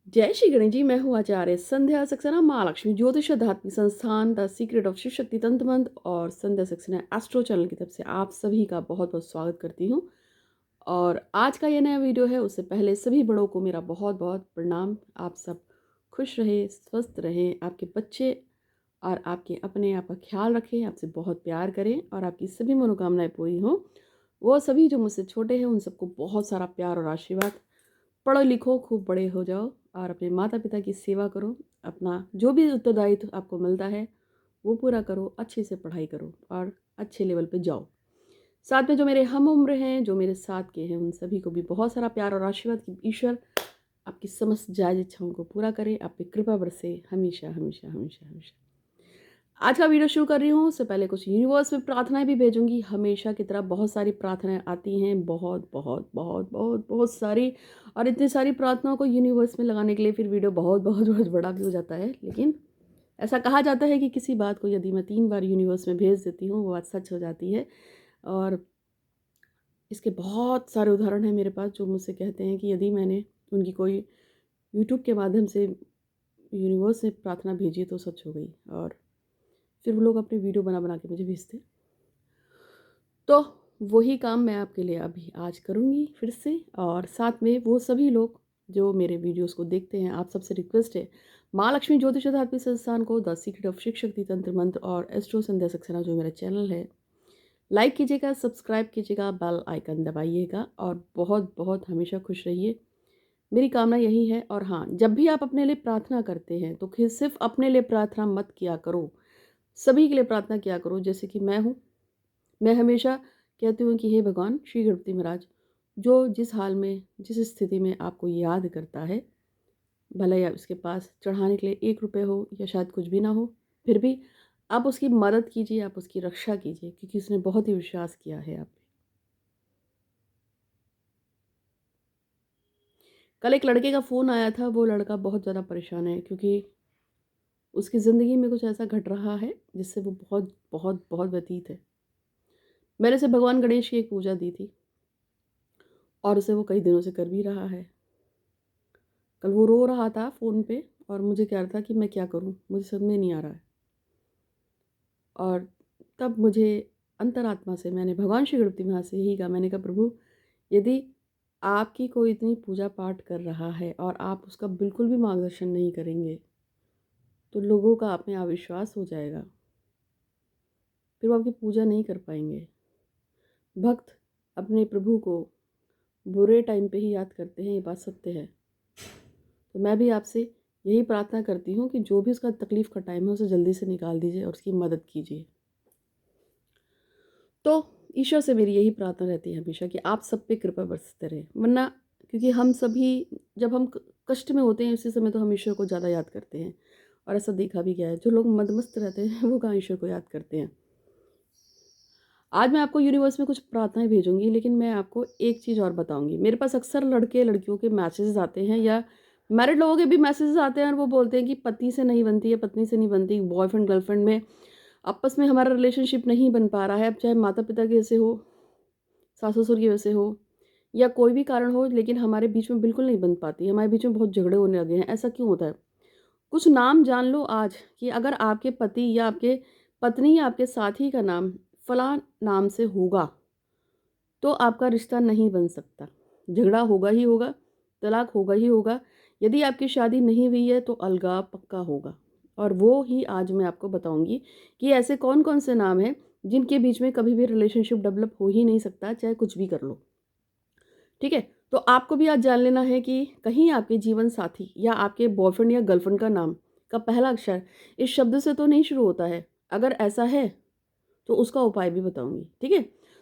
जय श्री गणेश जी। मैं हूँ आचार्य संध्या सक्सेना, माँ लक्ष्मी ज्योतिष आध्यात्मिक संस्थान the secret of Shiv Shakti तंत्र मंत्र और संध्या सक्सेना एस्ट्रो चैनल की तरफ से आप सभी का बहुत बहुत स्वागत करती हूँ। और आज का ये नया वीडियो है, उससे पहले सभी बड़ों को मेरा बहुत बहुत प्रणाम। आप सब खुश रहें, स्वस्थ रहें, आपके बच्चे और आपके अपने आप का ख्याल रखें, आपसे बहुत प्यार करें और आपकी सभी मनोकामनाएं पूरी हों। वो सभी जो मुझसे छोटे हैं उन सबको बहुत सारा प्यार और आशीर्वाद। पढ़ो लिखो, खूब बड़े हो जाओ और अपने माता पिता की सेवा करो। अपना जो भी उत्तरदायित्व आपको मिलता है वो पूरा करो, अच्छे से पढ़ाई करो और अच्छे लेवल पे जाओ। साथ में जो मेरे हम उम्र हैं, जो मेरे साथ के हैं, उन सभी को भी बहुत सारा प्यार और आशीर्वाद कि ईश्वर आपकी समस्त जायज़ इच्छाओं को पूरा करे, आप पे कृपा बरसे हमेशा हमेशा हमेशा हमेशा। आज का वीडियो शुरू कर रही हूँ, उससे पहले कुछ यूनिवर्स में प्रार्थनाएं भी भेजूंगी। हमेशा की तरह बहुत सारी प्रार्थनाएं आती हैं, बहुत बहुत बहुत बहुत बहुत सारी। और इतनी सारी प्रार्थनाओं को यूनिवर्स में लगाने के लिए फिर वीडियो बहुत बहुत बहुत बड़ा भी हो जाता है। लेकिन ऐसा कहा जाता है कि किसी बात को यदि मैं 3 बार यूनिवर्स में भेज देती हूँ वो बात सच हो जाती है। और इसके बहुत सारे उदाहरण हैं मेरे पास, जो मुझसे कहते हैं कि यदि मैंने उनकी कोई यूट्यूब के माध्यम से यूनिवर्स में प्रार्थना भेजी तो सच हो गई। और फिर वो लोग अपने वीडियो बना बना के मुझे भेजते। तो वही काम मैं आपके लिए अभी आज करूँगी फिर से। और साथ में वो सभी लोग जो मेरे वीडियोस को देखते हैं, आप सबसे रिक्वेस्ट है, माँ लक्ष्मी ज्योतिष आध्यात्मिक संस्थान को the secret of Shiv Shakti तंत्र मंत्र और एस्ट्रो संध्या सक्सेना जो मेरा चैनल है, लाइक कीजिएगा, सब्सक्राइब कीजिएगा, बेल आइकन दबाइएगा और बहुत बहुत हमेशा खुश रहिए। मेरी कामना यही है। और हाँ, जब भी आप अपने लिए प्रार्थना करते हैं तो सिर्फ अपने लिए प्रार्थना मत किया करो, सभी के लिए प्रार्थना किया करो। जैसे कि मैं हूँ, मैं हमेशा कहती हूँ कि हे भगवान श्री गणपति महाराज, जो जिस हाल में, जिस स्थिति में आपको याद करता है, भले या उसके पास चढ़ाने के लिए 1 रुपये हो या शायद कुछ भी ना हो, फिर भी आप उसकी मदद कीजिए, आप उसकी रक्षा कीजिए, क्योंकि उसने बहुत ही विश्वास किया है आप पे। कल एक लड़के का फ़ोन आया था। वो लड़का बहुत ज़्यादा परेशान है क्योंकि उसकी ज़िंदगी में कुछ ऐसा घट रहा है जिससे वो बहुत बहुत बहुत व्यतीत है। मैंने उसे भगवान गणेश की एक पूजा दी थी और उसे वो कई दिनों से कर भी रहा है। कल वो रो रहा था फ़ोन पे और मुझे कह रहा था कि मैं क्या करूं, मुझे समझ में नहीं आ रहा है। और तब मुझे अंतरात्मा से मैंने भगवान श्री गणपति महाराज से यही कहा। मैंने कहा, प्रभु, यदि आपकी कोई इतनी पूजा पाठ कर रहा है और आप उसका बिल्कुल भी मार्गदर्शन नहीं करेंगे तो लोगों का आप में अविश्वास हो जाएगा, फिर वो आपकी पूजा नहीं कर पाएंगे। भक्त अपने प्रभु को बुरे टाइम पे ही याद करते हैं, ये बात सत्य है। तो मैं भी आपसे यही प्रार्थना करती हूँ कि जो भी उसका तकलीफ़ का टाइम है उसे जल्दी से निकाल दीजिए और उसकी मदद कीजिए। तो ईश्वर से मेरी यही प्रार्थना रहती है हमेशा कि आप सब पे कृपा बरसते रहे। वरना, क्योंकि हम सभी जब हम कष्ट में होते हैं उसी समय तो हम ईश्वर को ज़्यादा याद करते हैं। और ऐसा देखा भी गया है, जो लोग मदमस्त रहते हैं वो कहाँ ईश्वर को याद करते हैं। आज मैं आपको यूनिवर्स में कुछ प्रार्थनाएं भेजूंगी, लेकिन मैं आपको एक चीज़ और बताऊंगी। मेरे पास अक्सर लड़के लड़कियों के मैसेजेस आते हैं या मैरिड लोगों के भी मैसेजेस आते हैं और वो बोलते हैं कि पति से नहीं बनती है, पत्नी से नहीं बनती, बॉयफ्रेंड गर्लफ्रेंड में आपस में हमारा रिलेशनशिप नहीं बन पा रहा है। अब चाहे माता पिता की वजह से हो, सास ससुर की वजह से हो या कोई भी कारण हो, लेकिन हमारे बीच में बिल्कुल नहीं बन पाती, हमारे बीच में बहुत झगड़े होने लगे हैं। ऐसा क्यों होता है? कुछ नाम जान लो आज कि अगर आपके पति या आपके पत्नी या आपके साथी का नाम फलां नाम से होगा तो आपका रिश्ता नहीं बन सकता। झगड़ा होगा ही होगा, तलाक होगा ही होगा। यदि आपकी शादी नहीं हुई है तो अलगाव पक्का होगा। और वो ही आज मैं आपको बताऊंगी कि ऐसे कौन कौन से नाम हैं जिनके बीच में कभी भी रिलेशनशिप डेवलप हो ही नहीं सकता, चाहे कुछ भी कर लो। ठीक है? तो आपको भी आज जान लेना है कि कहीं आपके जीवन साथी या आपके बॉयफ्रेंड या गर्लफ्रेंड का नाम का पहला अक्षर इस शब्द से तो नहीं शुरू होता है। अगर ऐसा है तो उसका उपाय भी बताऊंगी। ठीक है?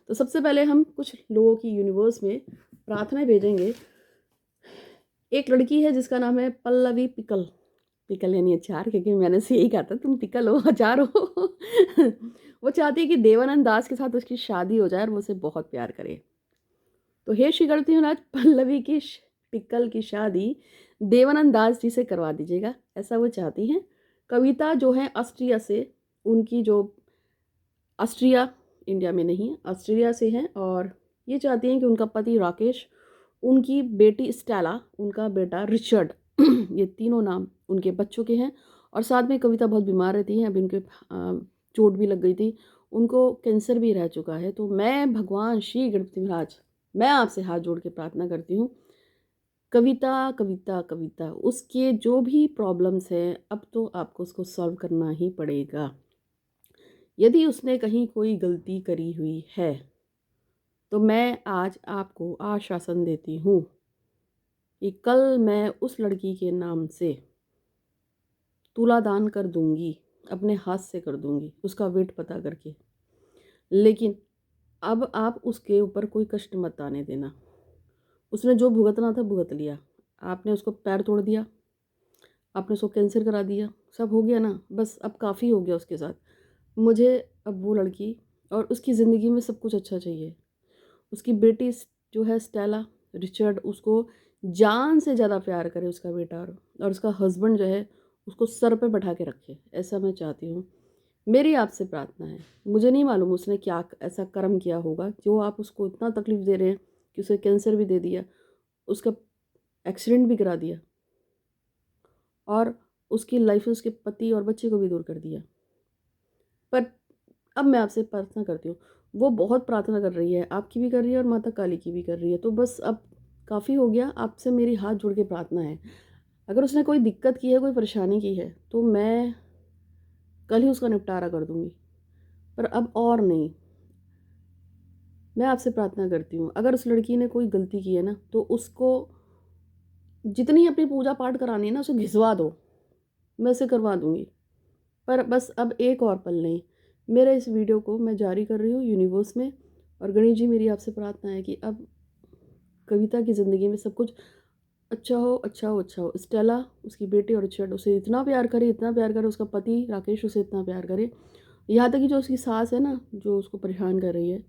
तो सबसे पहले हम कुछ लोगों की यूनिवर्स में प्रार्थनाएं भेजेंगे। एक लड़की है जिसका नाम है पल्लवी पिकल। पिकल यानी अचार, क्योंकि मैंने से यही कहा था तुम पिकल हो, अचार हो। वो चाहती है कि देवानंद दास के साथ उसकी शादी हो जाए और वो उसे बहुत प्यार करे। तो हे श्री गणपति महाराज, पल्लवी की पिकल की शादी देवानंद दास जी से करवा दीजिएगा, ऐसा वो चाहती हैं। कविता जो है ऑस्ट्रिया से, उनकी जो ऑस्ट्रिया इंडिया में नहीं है, ऑस्ट्रेलिया से हैं। और ये चाहती हैं कि उनका पति राकेश, उनकी बेटी स्टेला, उनका बेटा रिचर्ड ये तीनों नाम उनके बच्चों के हैं। और साथ में कविता बहुत बीमार रहती हैं, अभी उनके चोट भी लग गई थी, उनको कैंसर भी रह चुका है। तो मैं भगवान श्री गणपति महाराज, मैं आपसे हाथ जोड़ के प्रार्थना करती हूँ, कविता कविता कविता उसके जो भी प्रॉब्लम्स हैं अब तो आपको उसको सॉल्व करना ही पड़ेगा। यदि उसने कहीं कोई गलती करी हुई है तो मैं आज आपको आश्वासन देती हूँ कि कल मैं उस लड़की के नाम से तुला दान कर दूंगी, अपने हाथ से कर दूंगी, उसका वेट पता करके। लेकिन अब आप उसके ऊपर कोई कष्ट मत आने देना। उसने जो भुगतना था भुगत लिया, आपने उसको पैर तोड़ दिया, आपने उसको कैंसर करा दिया, सब हो गया ना, बस अब काफ़ी हो गया उसके साथ। मुझे अब वो लड़की और उसकी ज़िंदगी में सब कुछ अच्छा चाहिए। उसकी बेटी जो है स्टेला, रिचर्ड उसको जान से ज़्यादा प्यार करे उसका बेटा, और उसका हस्बैंड जो है उसको सर पे बैठा के रखे, ऐसा मैं चाहती हूँ। मेरी आपसे प्रार्थना है, मुझे नहीं मालूम उसने क्या ऐसा कर्म किया होगा जो आप उसको इतना तकलीफ़ दे रहे हैं कि उसे कैंसर भी दे दिया, उसका एक्सीडेंट भी करा दिया और उसकी लाइफ से उसके पति और बच्चे को भी दूर कर दिया। पर अब मैं आपसे प्रार्थना करती हूँ, वो बहुत प्रार्थना कर रही है, आपकी भी कर रही है और माता काली की भी कर रही है, तो बस अब काफ़ी हो गया। आपसे मेरी हाथ जोड़ के प्रार्थना है, अगर उसने कोई दिक्कत की है, कोई परेशानी की है, तो मैं कल ही उसका निपटारा कर दूँगी, पर अब और नहीं। मैं आपसे प्रार्थना करती हूँ, अगर उस लड़की ने कोई गलती की है ना, तो उसको जितनी अपनी पूजा पाठ करानी है ना, उसे घिसवा दो, मैं उसे करवा दूँगी। पर बस अब एक और पल नहीं। मेरे इस वीडियो को मैं जारी कर रही हूँ यूनिवर्स में, और गणेश जी मेरी आपसे प्रार्थना है कि अब कविता की ज़िंदगी में सब कुछ अच्छा हो, अच्छा हो, अच्छा हो। स्टेला, उसकी बेटी और रिचर्ड उसे इतना प्यार करे, इतना प्यार करे, उसका पति राकेश उसे इतना प्यार करे, यहाँ तक कि जो उसकी सास है ना, जो उसको परेशान कर रही है,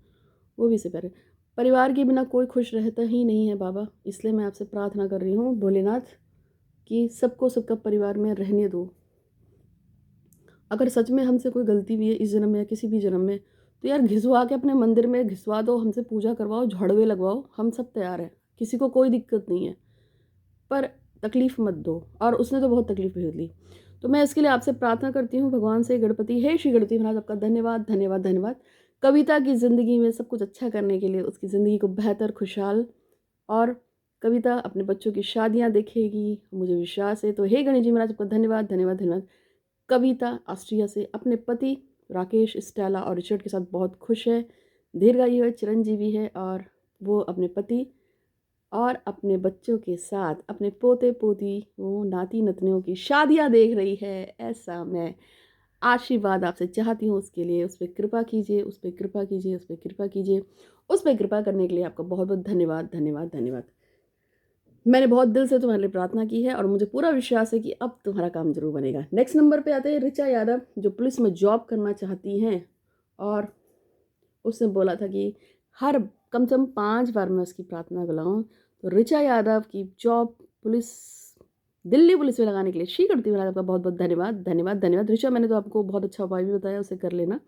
वो भी इसे प्यार करे। परिवार के बिना कोई खुश रहता ही नहीं है बाबा, इसलिए मैं आपसे प्रार्थना कर रही हूँ भोलेनाथ कि सबको सबका परिवार में रहने दो। अगर सच में हमसे कोई गलती भी है इस जन्म में या किसी भी जन्म में, तो यार घिसवा के अपने मंदिर में घिसवा दो, हमसे पूजा करवाओ, झाड़ुए लगवाओ, हम सब तैयार हैं, किसी को कोई दिक्कत नहीं है, पर तकलीफ़ मत दो। और उसने तो बहुत तकलीफ भेज ली। तो मैं इसके लिए आपसे प्रार्थना करती हूँ भगवान से, गणपति, हे श्री गणपति महाराज, आपका धन्यवाद धन्यवाद धन्यवाद। कविता की ज़िंदगी में सब कुछ अच्छा करने के लिए, उसकी ज़िंदगी को बेहतर, खुशहाल, और कविता अपने बच्चों की शादियाँ देखेगी, मुझे विश्वास है। तो हे गणेश जी महाराज, आपका धन्यवाद धन्यवाद धन्यवाद। कविता ऑस्ट्रिया से अपने पति राकेश, स्टेला और रिचर्ड के साथ बहुत खुश है, दीर्घायु है, चिरंजीवी है, और वो अपने पति और अपने बच्चों के साथ अपने पोते पोती, वो नाती नतनियों की शादियां देख रही है। ऐसा मैं आशीर्वाद आपसे चाहती हूँ उसके लिए। उस पर कृपा कीजिए, उस पर कृपा कीजिए, उस पर कृपा कीजिए। उस पर कृपा करने के लिए आपका बहुत बहुत धन्यवाद धन्यवाद धन्यवाद। मैंने बहुत दिल से तुम्हारे लिए प्रार्थना की है और मुझे पूरा विश्वास है कि अब तुम्हारा काम जरूर बनेगा। नेक्स्ट नंबर पे आते हैं ऋचा यादव, जो पुलिस में जॉब करना चाहती हैं, और उसने बोला था कि हर कम से कम 5 बार मैं उसकी प्रार्थना बुलाऊं। तो ऋचा यादव की जॉब पुलिस, दिल्ली पुलिस में लगाने के लिए श्री गणपति महाराज आपका बहुत बहुत धन्यवाद धन्यवाद धन्यवाद। ऋचा, मैंने तो आपको बहुत अच्छा उपाय भी बताया, उसे कर लेना।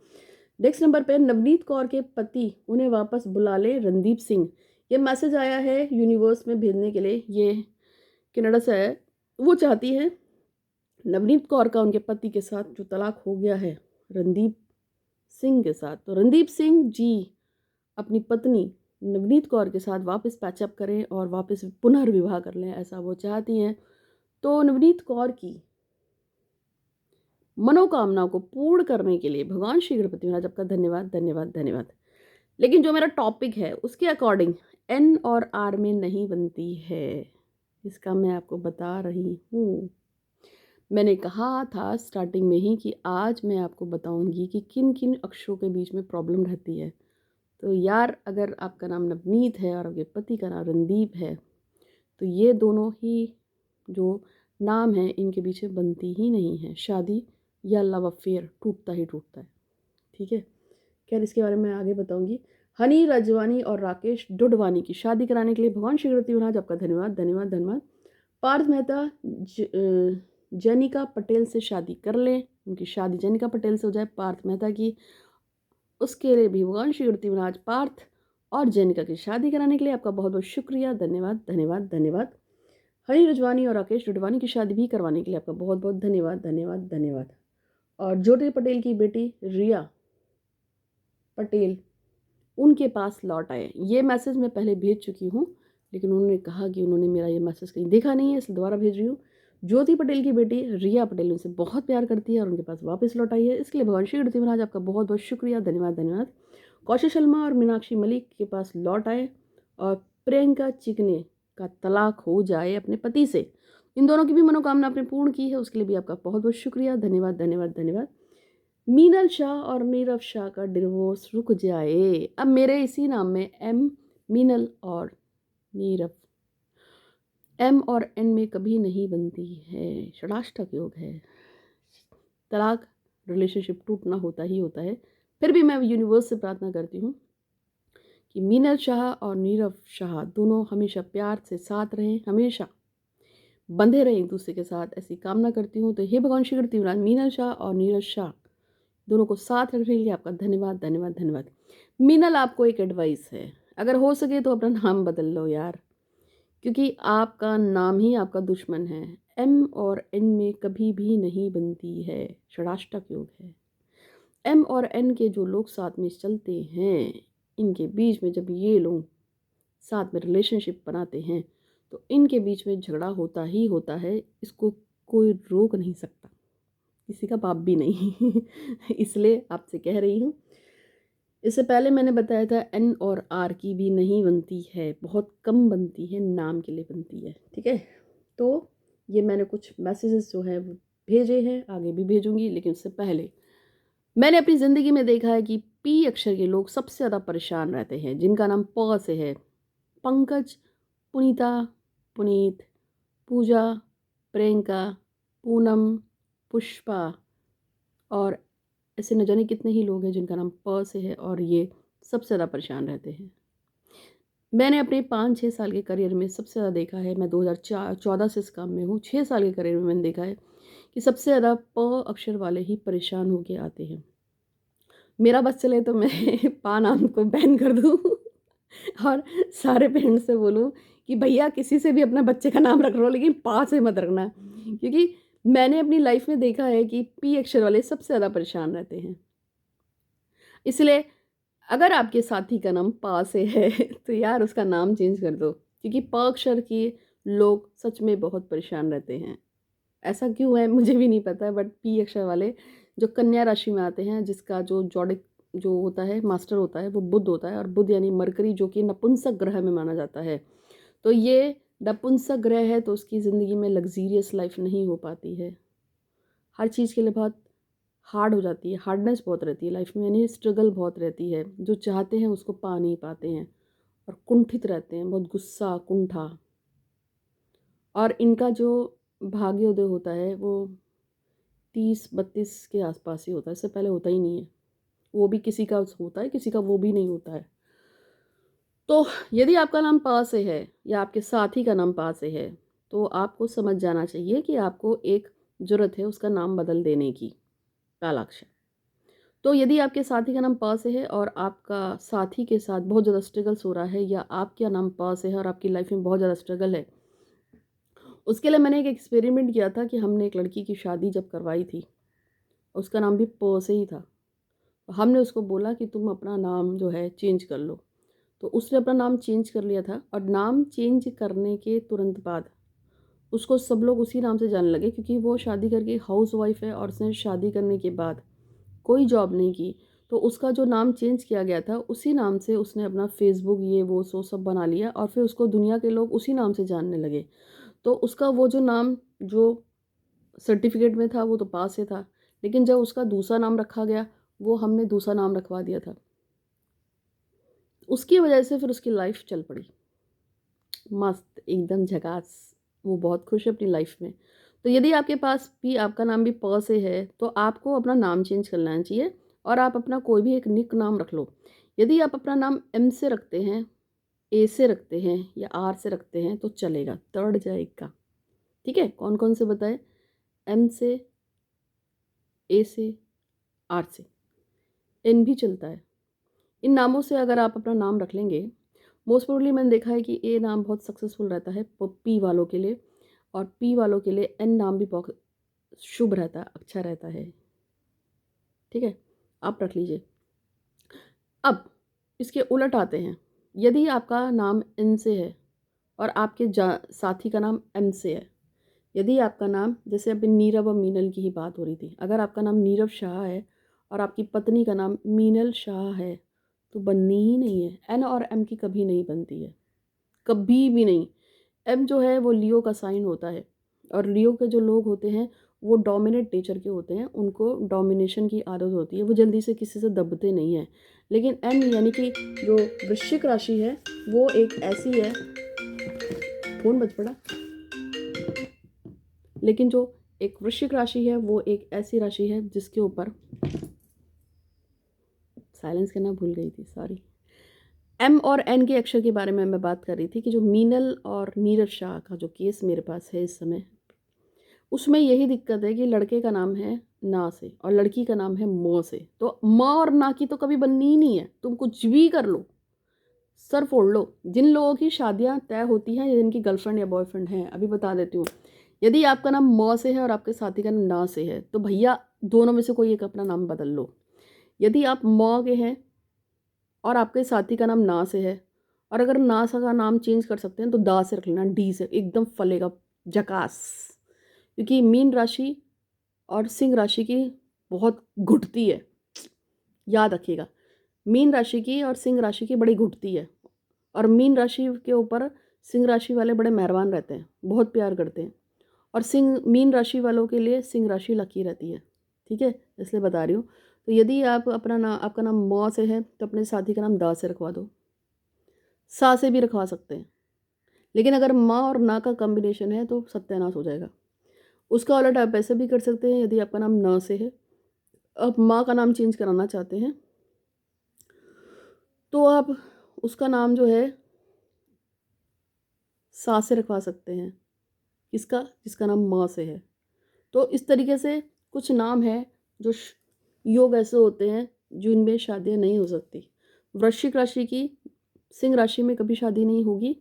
नेक्स्ट नंबर पे नवनीत कौर के पति उन्हें वापस बुला ले, रणदीप सिंह। ये मैसेज आया है यूनिवर्स में भेजने के लिए, ये कनाडा से है। वो चाहती है नवनीत कौर का उनके पति के साथ जो तलाक हो गया है रणदीप सिंह के साथ, तो रणदीप सिंह जी अपनी पत्नी नवनीत कौर के साथ वापस पैचअप करें और वापस पुनर्विवाह कर लें, ऐसा वो चाहती हैं। तो नवनीत कौर की मनोकामनाओं को पूर्ण करने के लिए भगवान श्री गणपति महाराज आपका धन्यवाद धन्यवाद धन्यवाद। लेकिन जो मेरा टॉपिक है उसके अकॉर्डिंग एन और आर में नहीं बनती है, इसका मैं आपको बता रही हूँ। मैंने कहा था स्टार्टिंग में ही कि आज मैं आपको बताऊंगी कि किन किन अक्षरों के बीच में प्रॉब्लम रहती है। तो यार, अगर आपका नाम नवनीत है और आपके पति का नाम रणदीप है, तो ये दोनों ही जो नाम हैं इनके पीछे बनती ही नहीं है शादी, या लव अफेयर टूटता ही टूटता है। ठीक है, खैर इसके बारे में आगे बताऊंगी। हनी रजवानी और राकेश डुडवानी की शादी कराने के लिए भगवान श्री गणपति महाराज आपका धन्यवाद धन्यवाद धन्यवाद। पार्थ मेहता जनिका पटेल से शादी कर लें, उनकी शादी जनिका पटेल से हो जाए, पार्थ मेहता की। उसके लिए भी भगवान श्री गणपति महाराज पार्थ और जनिका की शादी कराने के लिए आपका बहुत बहुत शुक्रिया, धन्यवाद धन्यवाद धन्यवाद। हनी रजवानी और राकेश रुडवानी की शादी भी करवाने के लिए आपका बहुत बहुत धन्यवाद धन्यवाद धन्यवाद। और ज्योति पटेल की बेटी रिया पटेल उनके पास लौट आए। ये मैसेज मैं पहले भेज चुकी हूँ, लेकिन उन्होंने कहा कि उन्होंने मेरा ये मैसेज कहीं देखा नहीं है, इसलिए दोबारा भेज रही हूँ। ज्योति पटेल की बेटी रिया पटेल उनसे बहुत प्यार करती है और उनके पास वापस लौट आई है, इसलिए भगवान श्री गणपति महाराज आपका बहुत बहुत शुक्रिया धन्यवाद धन्यवाद। कौशल शर्मा और मीनाक्षी मलिक के पास लौट आए और प्रियंका चिकने का तलाक हो जाए अपने पति से, इन दोनों की भी मनोकामना आपने पूर्ण की है, उसके लिए भी आपका बहुत बहुत शुक्रिया धन्यवाद धन्यवाद धन्यवाद। मीनल शाह और नीरव शाह का डिवोर्स रुक जाए। अब मेरे इसी नाम में एम, मीनल और नीरव, एम और एन में कभी नहीं बनती है, षडाष्टक योग है। तलाक, रिलेशनशिप टूटना होता ही होता है। फिर भी मैं यूनिवर्स से प्रार्थना करती हूँ कि मीनल शाह और नीरव शाह दोनों हमेशा प्यार से साथ रहें, हमेशा बंधे रहें एक दूसरे के साथ, ऐसी कामना करती हूँ। तो हे भगवान श्री गणपति महाराज, मीनल शाह और नीरज शाह दोनों को साथ रखने के लिए आपका धन्यवाद धन्यवाद धन्यवाद। मीनल, आपको एक एडवाइस है, अगर हो सके तो अपना नाम बदल लो यार, क्योंकि आपका नाम ही आपका दुश्मन है। एम और एन में कभी भी नहीं बनती है, षडाष्टक योग है। एम और एन के जो लोग साथ में चलते हैं, इनके बीच में जब ये लोग साथ में रिलेशनशिप बनाते हैं तो इनके बीच में झगड़ा होता ही होता है, इसको कोई रोक नहीं सकता, किसी का बाप भी नहीं। इसलिए आपसे कह रही हूँ। इससे पहले मैंने बताया था एन और आर की भी नहीं बनती है, बहुत कम बनती है, नाम के लिए बनती है, ठीक है। तो ये मैंने कुछ मैसेजेस जो है वो भेजे हैं, आगे भी भेजूंगी, लेकिन उससे पहले मैंने अपनी ज़िंदगी में देखा है कि पी अक्षर के लोग सबसे ज़्यादा परेशान रहते हैं, जिनका नाम प से है। पंकज, पुनीता, पुनीत, पूजा, प्रियंका, पूनम, पुष्पा और ऐसे न जाने कितने ही लोग हैं जिनका नाम प से है और ये सबसे ज़्यादा परेशान रहते हैं। मैंने अपने 5-6 साल के करियर में सबसे ज़्यादा देखा है, मैं 2014 से इस काम में हूँ, 6 साल के करियर में मैंने देखा है कि सबसे ज़्यादा प अक्षर वाले ही परेशान होके आते हैं। मेरा बस चले तो मैं पा नाम को बैन कर दूँ और सारे पेरेंट्स से बोलूँ कि भैया किसी से भी अपना बच्चे का नाम रख लो, लेकिन पा से मत रखना, क्योंकि मैंने अपनी लाइफ में देखा है कि पी अक्षर वाले सबसे ज़्यादा परेशान रहते हैं। इसलिए अगर आपके साथी का नाम पा से है तो यार उसका नाम चेंज कर दो, क्योंकि प अक्षर के लोग सच में बहुत परेशान रहते हैं। ऐसा क्यों है मुझे भी नहीं पता, बट पी अक्षर वाले जो कन्या राशि में आते हैं, जिसका जो जॉडिक जो होता है, मास्टर होता है, वो बुध होता है, और बुध यानी मरकरी, जो कि नपुंसक ग्रह में माना जाता है। तो ये नपुंसक ग्रह है, तो उसकी ज़िंदगी में लग्जीरियस लाइफ नहीं हो पाती है, हर चीज़ के लिए बहुत हार्ड हो जाती है, हार्डनेस बहुत रहती है लाइफ में, यानी स्ट्रगल बहुत रहती है, जो चाहते हैं उसको पा नहीं पाते हैं और कुंठित रहते हैं, बहुत गुस्सा कुंठा। और इनका जो भाग्योदय होता है वो 30-32 के आसपास ही होता है, इससे पहले होता ही नहीं है। वो भी किसी का होता है, किसी का वो भी नहीं होता है। तो यदि आपका नाम पा से है या आपके साथी का नाम पा से है, तो आपको समझ जाना चाहिए कि आपको एक ज़रूरत है उसका नाम बदल देने की, कालाक्षर। तो यदि आपके साथी का नाम प से है और आपका साथी के साथ बहुत ज़्यादा स्ट्रगल्स हो रहा है, या आपका नाम प से है और आपकी लाइफ में बहुत ज़्यादा स्ट्रगल है, उसके लिए मैंने एक एक्सपेरिमेंट किया था कि हमने एक लड़की की शादी जब करवाई थी, उसका नाम भी प से ही था। हमने उसको बोला कि तुम अपना नाम जो है चेंज कर लो, तो उसने अपना नाम चेंज कर लिया था, और नाम चेंज करने के तुरंत बाद उसको सब लोग उसी नाम से जानने लगे, क्योंकि वो शादी करके हाउस वाइफ है और उसने शादी करने के बाद कोई जॉब नहीं की। तो उसका जो नाम चेंज किया गया था, उसी नाम से उसने अपना फेसबुक ये वो सो सब बना लिया, और फिर उसको दुनिया के लोग उसी नाम से जानने लगे। तो उसका वो जो नाम जो सर्टिफिकेट में था वो तो पास से था, लेकिन जब उसका दूसरा नाम रखा गया, वो हमने दूसरा नाम रखवा दिया था। उसकी वजह से फिर उसकी लाइफ चल पड़ी, मस्त एकदम झकास, वो बहुत खुश है अपनी लाइफ में। तो यदि आपके पास भी आपका नाम भी प से है, तो आपको अपना नाम चेंज कर लेना चाहिए और आप अपना कोई भी एक निक नाम रख लो। यदि आप अपना नाम एम से रखते हैं, ए से रखते हैं या आर से रखते हैं तो चलेगा, तड़ जाएगा, ठीक है। कौन कौन से बताए? एम से, ए से, आर से, एन भी चलता है। इन नामों से अगर आप अपना नाम रख लेंगे, मोस्ट प्रोबेबली मैंने देखा है कि ए नाम बहुत सक्सेसफुल रहता है पी वालों के लिए, और पी वालों के लिए एन नाम भी बहुत शुभ रहता है, अच्छा रहता है। ठीक है, आप रख लीजिए। अब इसके उलट आते हैं। यदि आपका नाम एन से है और आपके साथी का नाम एम से है, यदि आपका नाम, जैसे अभी नीरव और मीनल की ही बात हो रही थी, अगर आपका नाम नीरव शाह है और आपकी पत्नी का नाम मीनल शाह है तो बननी ही नहीं है। एन और एम की कभी नहीं बनती है, कभी भी नहीं। एम जो है वो लियो का साइन होता है और लियो के जो लोग होते हैं वो डोमिनेट नेचर के होते हैं, उनको डोमिनेशन की आदत होती है, वो जल्दी से किसी से दबते नहीं हैं। लेकिन एम यानी कि जो वृश्चिक राशि है वो एक ऐसी है, फोन बज पड़ा, लेकिन जो एक वृश्चिक राशि है वो एक ऐसी राशि है जिसके ऊपर, साइलेंस करना भूल गई थी, सॉरी। एम और एन के अक्षर के बारे में मैं बात कर रही थी कि जो मीनल और नीरज शाह का जो केस मेरे पास है इस समय, उसमें यही दिक्कत है कि लड़के का नाम है ना से और लड़की का नाम है मो से। तो म और ना की तो कभी बननी ही नहीं है, तुम कुछ भी कर लो, सर फोड़ लो। जिन लोगों की शादियां तय होती हैं या जिनकी गर्लफ्रेंड या बॉयफ्रेंड है, अभी बता देती हूँ, यदि आपका नाम म से है और आपके साथी का नाम ना से है तो भैया दोनों में से कोई एक अपना नाम बदल लो। यदि आप म के हैं और आपके साथी का नाम ना से है, और अगर ना सा का नाम चेंज कर सकते हैं तो दा से रख लेना, डी से, एकदम फलेगा जकास। क्योंकि मीन राशि और सिंह राशि की बहुत घुटती है, याद रखिएगा। मीन राशि की और सिंह राशि की बड़ी घुटती है, और मीन राशि के ऊपर सिंह राशि वाले बड़े मेहरबान रहते हैं, बहुत प्यार करते हैं, और सिंह मीन राशि वालों के लिए सिंह राशि लकी रहती है। ठीक है, इसलिए बता रही हूँ। तो यदि आप अपना नाम, आपका नाम मौ से है तो अपने साथी का नाम दा से रखवा दो, सा से भी रखवा सकते हैं। लेकिन अगर माँ और ना का कॉम्बिनेशन है तो सत्यानाश हो जाएगा। उसका उलट आप ऐसे भी कर सकते हैं, यदि आपका नाम न से है, आप माँ का नाम चेंज कराना चाहते हैं तो आप उसका नाम जो है सा से रखवा सकते हैं। किसका? जिसका नाम माँ से है। तो इस तरीके से कुछ नाम है जो योग ऐसे होते हैं जिनमें शादियाँ नहीं हो सकती। वृश्चिक राशि की सिंह राशि में कभी शादी नहीं होगी।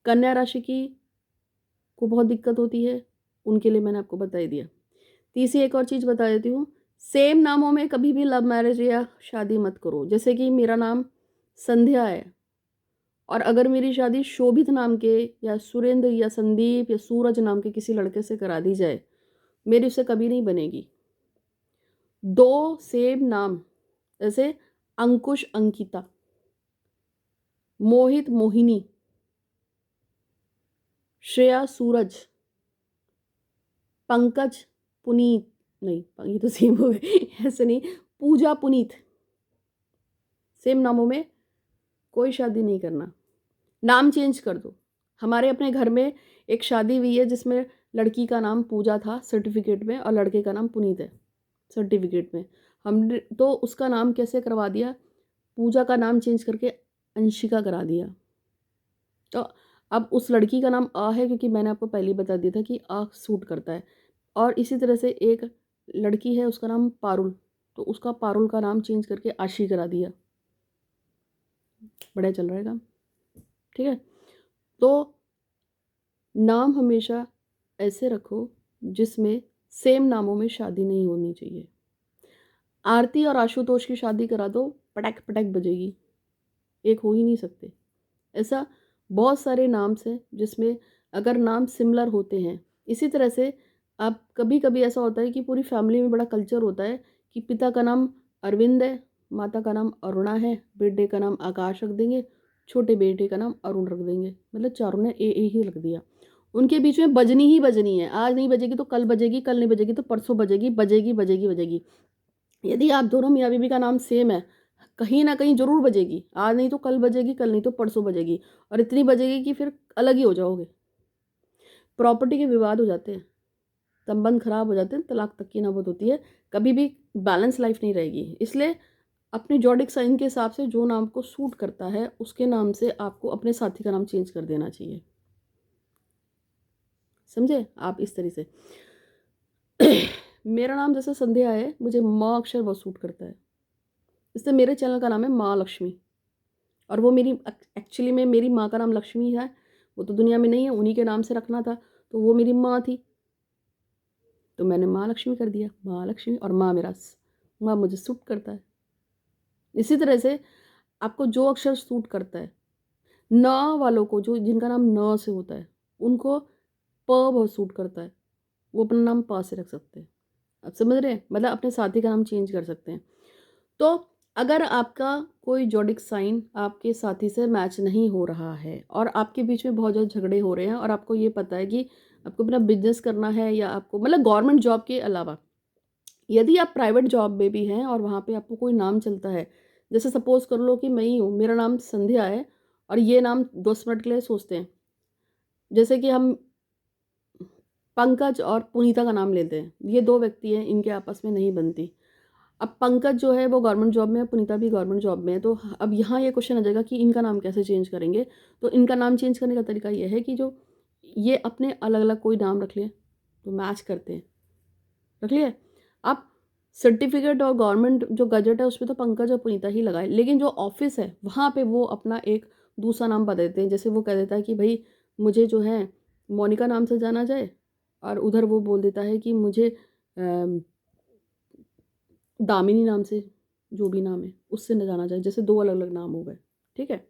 कन्या राशि की को बहुत दिक्कत होती है, उनके लिए मैंने आपको बता ही दिया। तीसरी एक और चीज़ बता देती हूँ, सेम नामों में कभी भी लव मैरिज या शादी मत करो। जैसे कि मेरा नाम संध्या है और अगर मेरी शादी शोभित नाम के या सुरेंद्र या संदीप या सूरज नाम के किसी लड़के से करा दी जाए, मेरी उससे कभी नहीं बनेगी। दो सेम नाम, जैसे अंकुश अंकिता, मोहित मोहिनी, श्रेया सूरज, पंकज पुनीत, नहीं ये तो सेम हो गए ऐसे नहीं, पूजा पुनीत, सेम नामों में कोई शादी नहीं करना। नाम चेंज कर दो। हमारे अपने घर में एक शादी हुई है जिसमें लड़की का नाम पूजा था सर्टिफिकेट में और लड़के का नाम पुनीत है सर्टिफिकेट में। हम तो उसका नाम कैसे करवा दिया, पूजा का नाम चेंज करके अंशिका करा दिया। तो अब उस लड़की का नाम आ है क्योंकि मैंने आपको पहले ही बता दिया था कि आ सूट करता है। और इसी तरह से एक लड़की है उसका नाम पारुल, तो उसका पारुल का नाम चेंज करके आशी करा दिया। बढ़िया चल रहा है काम। ठीक है, तो नाम हमेशा ऐसे रखो जिसमें सेम नामों में शादी नहीं होनी चाहिए। आरती और आशुतोष की शादी करा दो, पटक पटक बजेगी, एक हो ही नहीं सकते। ऐसा बहुत सारे नाम से जिसमें अगर नाम सिमिलर होते हैं। इसी तरह से आप कभी कभी ऐसा होता है कि पूरी फैमिली में बड़ा कल्चर होता है कि पिता का नाम अरविंद है, माता का नाम अरुणा है, बेटे का नाम आकाश रख देंगे, छोटे बेटे का नाम अरुण रख देंगे, मतलब चारों ने ए ही रख दिया। उनके बीच में बजनी ही बजनी है, आज नहीं बजेगी तो कल बजेगी, कल नहीं बजेगी तो परसों बजेगी, बजेगी बजेगी बजेगी। यदि आप दोनों मियाँ बीवी का नाम सेम है, कहीं ना कहीं जरूर बजेगी, आज नहीं तो कल बजेगी, कल नहीं तो परसों बजेगी, और इतनी बजेगी कि फिर अलग ही हो जाओगे। प्रॉपर्टी के विवाद हो जाते हैं, संबंध खराब हो जाते हैं, तलाक तक की नौबत होती है, कभी भी बैलेंस लाइफ नहीं रहेगी। इसलिए अपने जॉडिक साइन के हिसाब से जो नाम को सूट करता है उसके नाम से आपको अपने साथी का नाम चेंज कर देना चाहिए। समझे आप? इस तरह से मेरा नाम जैसे संध्या है, मुझे माँ अक्षर बहुत सूट करता है, इसलिए मेरे चैनल का नाम है माँ लक्ष्मी। और वो मेरी एक्चुअली में मेरी माँ का नाम लक्ष्मी है, वो तो दुनिया में नहीं है, उन्हीं के नाम से रखना था, तो वो मेरी माँ थी, तो मैंने माँ लक्ष्मी कर दिया, माँ लक्ष्मी। और माँ मेरा माँ मुझे सूट करता है। इसी तरह से आपको जो अक्षर सूट करता है, न वालों को, जो जिनका नाम न से होता है, उनको प बहुत सूट करता है, वो अपना नाम प से रख सकते हैं। आप समझ रहे हैं? मतलब अपने साथी का नाम चेंज कर सकते हैं। तो अगर आपका कोई ज़ोडिएक साइन आपके साथी से मैच नहीं हो रहा है और आपके बीच में बहुत ज़्यादा झगड़े हो रहे हैं और आपको ये पता है कि आपको अपना बिज़नेस करना है, या आपको मतलब गवर्नमेंट जॉब के अलावा यदि आप प्राइवेट जॉब में भी हैं और वहाँ पे आपको कोई नाम चलता है, जैसे सपोज़ कर लो कि मैं ही हूँ, मेरा नाम संध्या है और ये नाम 10 मिनट के लिए सोचते हैं। जैसे कि हम पंकज और पुनीता का नाम लेते हैं, ये 2 व्यक्ति हैं, इनके आपस में नहीं बनती। अब पंकज जो है वो गवर्नमेंट जॉब में है, पुनीता भी गवर्नमेंट जॉब में है, तो अब यहाँ ये क्वेश्चन आ जाएगा कि इनका नाम कैसे चेंज करेंगे? तो इनका नाम चेंज करने का तरीका ये है कि जो ये अपने अलग-अलग कोई नाम रख लें, तो मैच करते हैं, रख लिया? आप सर्टिफ़िकेट और गवर्नमेंट जो गज़ट है उसमें तो पंकज और पुनीता ही लगाएँ, लेकिन जो ऑफ़िस है वहाँ पे वो अपना एक दूसरा नाम बदल देते हैं। जैसे वो कह देता है कि भई मुझे जो है मोनिका नाम से जाना जाए, और उधर वो बोल देता है कि मुझे दामिनी नाम से, जो भी नाम है, उससे न जाना जाए। जैसे 2 अलग-अलग नाम हो गए, ठीक है?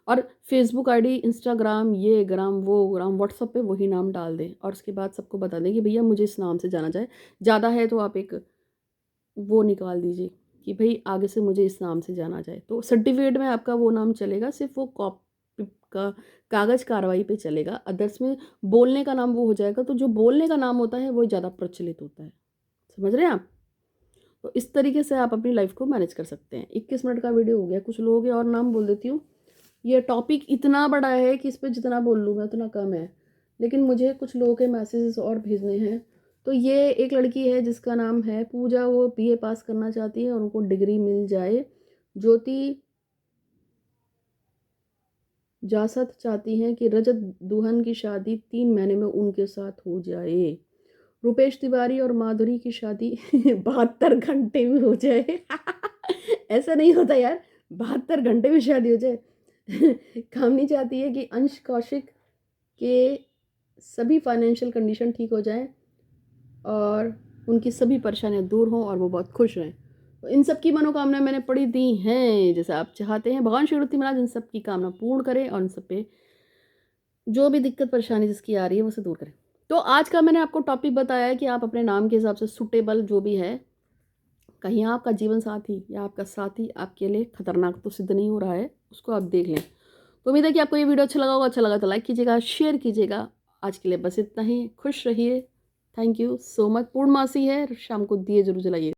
और फ़ेसबुक आईडी, इंस्टाग्राम, ये ग्राम, वो ग्राम, व्हाट्सएप पे वही नाम डाल दें और उसके बाद सबको बता दें कि भैया मुझे इस नाम से जाना जाए। ज़्यादा है तो आप एक वो निकाल दीजिए कि भई आगे से मुझे इस नाम से जाना जाए। तो सर्टिफ़िकेट में आपका वो नाम चलेगा, सिर्फ़ वो का कागज़ कार्रवाई पे चलेगा। अदर्स में बोलने का नाम वो हो जाएगा, तो जो बोलने का नाम होता है वो ज़्यादा प्रचलित होता है। समझ रहे हैं आप? तो इस तरीके से आप अपनी लाइफ़ को मैनेज कर सकते हैं। 21 मिनट का वीडियो हो गया, कुछ लोगों के और नाम बोल देती हूँ। ये टॉपिक इतना बड़ा है कि इस पे जितना बोल लूँ मैं उतना कम है। लेकिन मुझे कुछ लोगों के मैसेजेस और भेजने हैं। तो ये एक लड़की है जिसका नाम है पूजा, वो बीए पास करना चाहती है और उनको डिग्री मिल जाए। ज्योति जासत चाहती हैं कि रजत दुल्हन की शादी 3 महीने में उनके साथ हो जाए। रुपेश तिवारी और माधुरी की शादी 72 घंटे में हो जाए। ऐसा नहीं होता यार, 72 घंटे में शादी हो जाए। कामनी चाहती है कि अंश कौशिक के सभी फाइनेंशियल कंडीशन ठीक हो जाएं और उनकी सभी परेशानियां दूर हों और वो बहुत खुश रहें। तो इन सब की मनोकामनाएं मैंने पढ़ी दी हैं, जैसे आप चाहते हैं। भगवान शिवरूति महाराज इन सब की कामना पूर्ण करें और इन सब पे जो भी दिक्कत परेशानी जिसकी आ रही है वो से दूर करें। तो आज का मैंने आपको टॉपिक बताया है कि आप अपने नाम के हिसाब से सूटेबल जो भी है, कहीं आपका जीवन साथी या आपका साथी आपके लिए खतरनाक तो सिद्ध नहीं हो रहा है, उसको आप देख लें। तो उम्मीद है कि आपको ये वीडियो अच्छा लगा होगा। अच्छा लगा तो लाइक कीजिएगा, शेयर कीजिएगा। आज के लिए बस इतना ही। खुश रहिए। Thank you so much. पूर्णमासी है, शाम को दिए जरूर जलाइए।